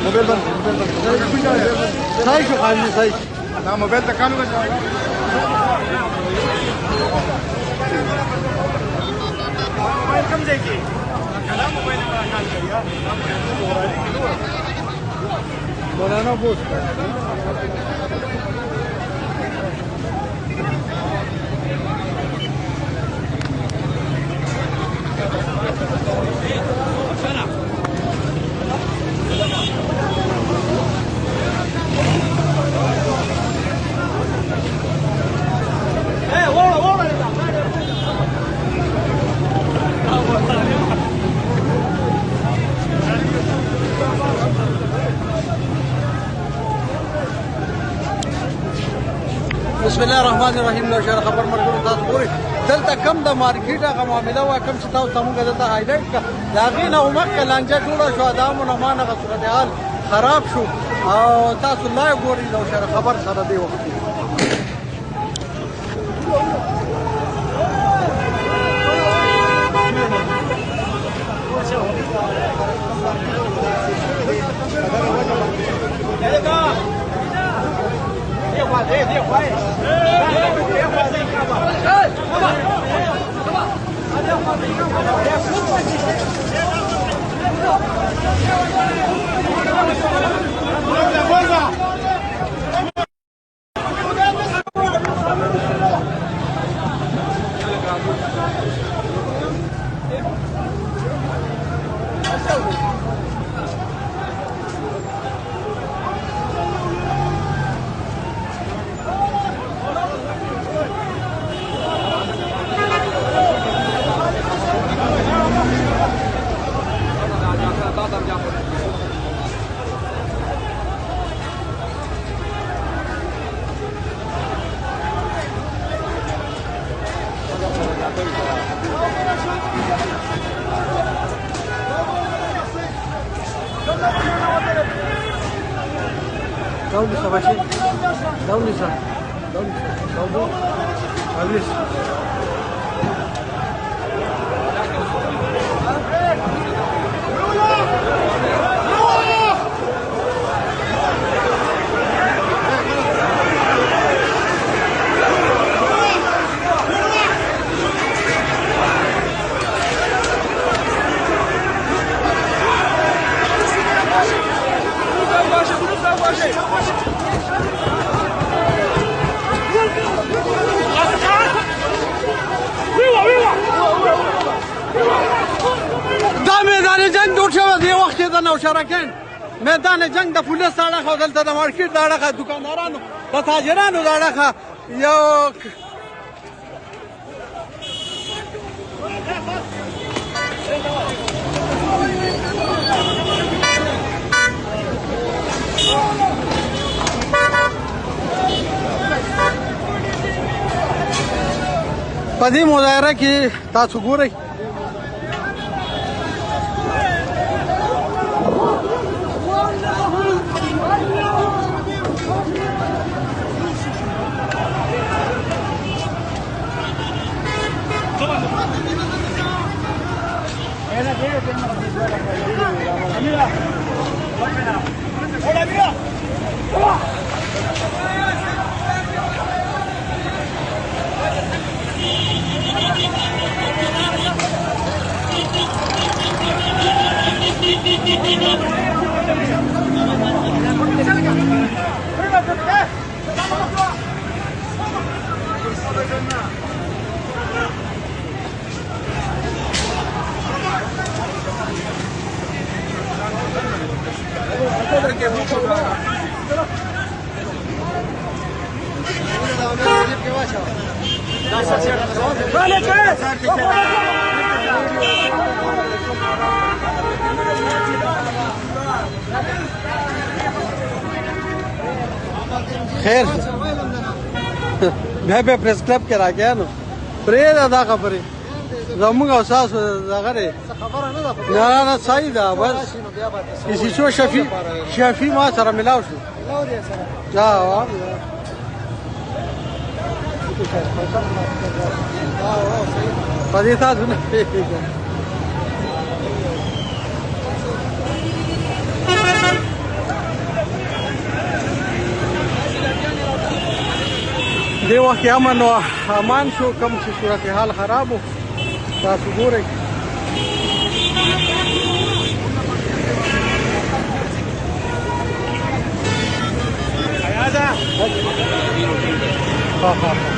मोबाइल बंद सही खाली सही ना मोबाइल तक कानू का मोबाइल कम जाएगी मोबाइल बोलाना बोस بسم الله الرحمن الرحیم نو شهر خبر مرګو تاسو ګورئ دلته کم د مارکیټ هغه معامله وا کم چې تاسو موږ دلته هایلایټ کړه دا غینه ومکه لانجه جوړه شو ادم نو مانه صورت حال خراب شو او تاسو لا ګورئ نو شهر خبر سره دی وخت Daun bisa bashi, daun bisa, habis. دا میدان جنگ جوړ شوی دی وخت د نوشهرکند میدان جنگ د پولیس اړخ او دلته د مارکیټ د اړخ دکاندارانو د تاجرانو د اړخ یو په دې مظاهره کې تاسو ګورئ خیر بیا بیا پریس کلب کې راګیا نو پرې دا خبرې زموږ او تاسو دغه دی خبره نه ده نه نه صحیح ده بس کسی شو شفیع ما سره ملاو شو په دې تاسو نه دی وخت کې امان شو کوم چې صورتحال خراب و تاسو ګورئ ها